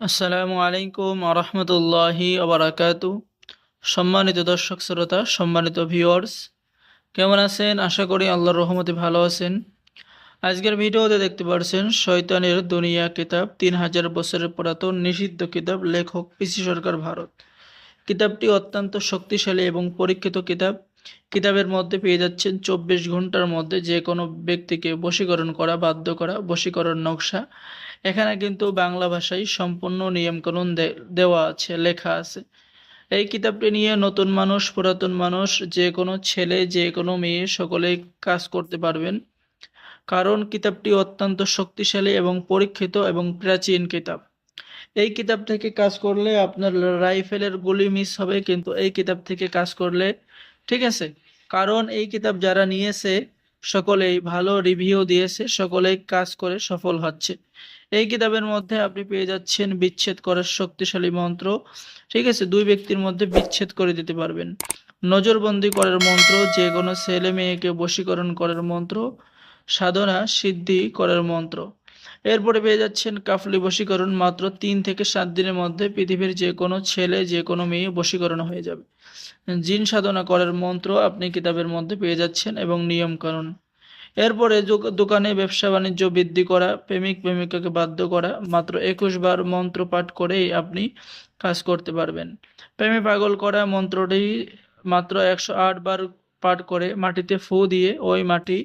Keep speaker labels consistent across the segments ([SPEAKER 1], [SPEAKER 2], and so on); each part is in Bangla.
[SPEAKER 1] আসসালামু আলাইকুম আরহামতুল্লাহি আবরাকাতু। সম্মানিত দর্শক শ্রোতা, সম্মানিত ভিউয়ার্স, কেমন আছেন? আশা করি আল্লাহর রহমতে ভালো আছেন। আজকের ভিডিওতে দেখতে পাচ্ছেন শয়তানের দুনিয়া কিতাব, 3000 বছরের পুরাতন নিষিদ্ধ কিতাব, লেখক পিসি সরকার, ভারত। কিতাবটি অত্যন্ত শক্তিশালী এবং পরীক্ষিত কিতাব। কিতাবের মধ্যে পেয়ে যাচ্ছেন 24 ঘন্টার মধ্যে যে কোনো ব্যক্তিকে বশীকরণ করা, বাধ্য করা, বশীকরণ নকশা। এখানে কিন্তু বাংলা ভাষায় সম্পূর্ণ নিয়মকানুন দেওয়া আছে, লেখা আছে। এই কিতাবটি নিয়ে নতুন মানুষ, পুরাতন মানুষ, যে কোনো ছেলে, যে কোনো মেয়ে সকলেই কাজ করতে পারবেন। কারণ কিতাবটি অত্যন্ত শক্তিশালী এবং পরীক্ষিত এবং প্রাচীন কিতাব। এই কিতাব থেকে কাজ করলে আপনার রাইফেলের গুলি মিস হবে, কিন্তু এই কিতাব থেকে কাজ করলে ঠিক আছে। কারণ এই কিতাব যারা নিয়েছে সকলেই ভালো রিভিউ দিয়েছে, সকলেই কাজ করে সফল হচ্ছে। এই কিতাবের মধ্যে আপনি পেয়ে যাচ্ছেন বিচ্ছেদ করার শক্তিশালী মন্ত্র, ঠিক আছে। দুই ব্যক্তির মধ্যে বিচ্ছেদ করে দিতে পারবেন। নজরবন্দি করার মন্ত্র, যে কোনো ছেলে মেয়েকে বশীকরণ করার মন্ত্র, সাধনা সিদ্ধি করার মন্ত্র। এরপরে পেয়ে যাচ্ছেন কাফলি বশীকরণ, মাত্র 3 থেকে 7 দিনের মধ্যে পৃথিবীর যে কোনো ছেলে, যে কোনো মেয়ে বশীকরণ হয়ে যাবে। জিন সাধনা করার মন্ত্র আপনি কিতাবের মধ্যে পেয়ে যাচ্ছেন এবং নিয়ম কানুন। এরপরে দোকানে ব্যবসা বাণিজ্য বৃদ্ধি করা, প্রেমিক প্রেমিকাকে বাধ্য করা, মাত্র 21 বার মন্ত্র পাঠ করেই আপনি কাজ করতে পারবেন। প্রেমে পাগল করা মন্ত্রটি মাত্র 108 বার পাঠ করে মাটিতে ফু দিয়ে ওই মাটি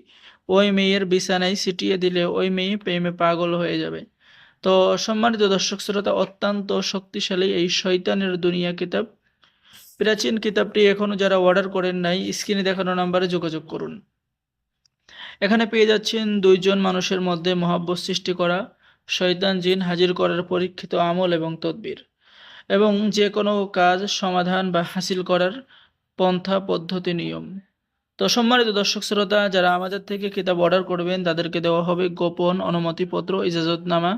[SPEAKER 1] ওই মেয়ের বিছানায় ছিটিয়ে দিলে ওই মেয়ে প্রেমে পাগল হয়ে যাবে। তো সম্মানিত দর্শক শ্রোতা, অত্যন্ত শক্তিশালী এই শয়তানের দুনিয়া কিতাব, প্রাচীন কিতাবটি এখনো যারা অর্ডার করেন নাই, স্ক্রিনে দেখানো নাম্বারে যোগাযোগ করুন। এখানে পেয়ে যাচ্ছেন দুইজন মানুষের মধ্যে মহাব্বত সৃষ্টি করা, শয়তান জিন হাজির করার পরীক্ষিত আমল এবং তদবির, এবং যে কোনো কাজ সমাধান বা হাসিল করার পন্থা পদ্ধতি নিয়ম। তো সম্মানিত দর্শক শ্রোতা, যারা আমাদের থেকে কিতাব অর্ডার করবেন তাদেরকে দেওয়া হবে গোপন অনুমতিপত্র, ইজাজতনামা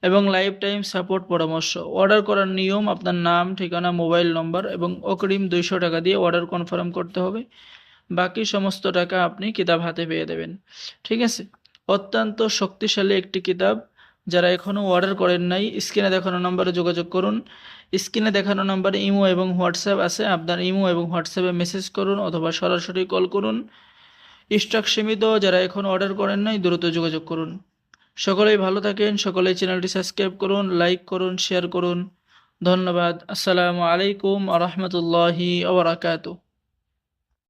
[SPEAKER 1] এবং লাইফ টাইম সাপোর্ট পরামর্শ। অর্ডার করার নিয়ম: আপনার নাম, ঠিকানা, মোবাইল নম্বর এবং অগ্রিম 200 টাকা দিয়ে অর্ডার কনফার্ম করতে হবে। বাকি সমস্ত টাকা আপনি কিতাব হাতে পেয়ে দেবেন, ঠিক আছে। অত্যন্ত শক্তিশালী একটি কিতাব। যারা এখনও অর্ডার করেন নাই, স্ক্রিনে দেখানো নম্বরে যোগাযোগ করুন। স্ক্রিনে দেখানো নম্বরে ইমো এবং হোয়াটসঅ্যাপ আছে, আপনার ইমো এবং হোয়াটসঅ্যাপে মেসেজ করুন অথবা সরাসরি কল করুন। স্টক সীমিত, যারা এখন অর্ডার করেন নাই দ্রুত যোগাযোগ করুন। সকলেই ভালো থাকেন, সকলেই চ্যানেলটি সাবস্ক্রাইব করুন, লাইক করুন, শেয়ার করুন। ধন্যবাদ। আসসালামু আলাইকুম আ রহমতুল্লাহি আ বারাকাতুহু।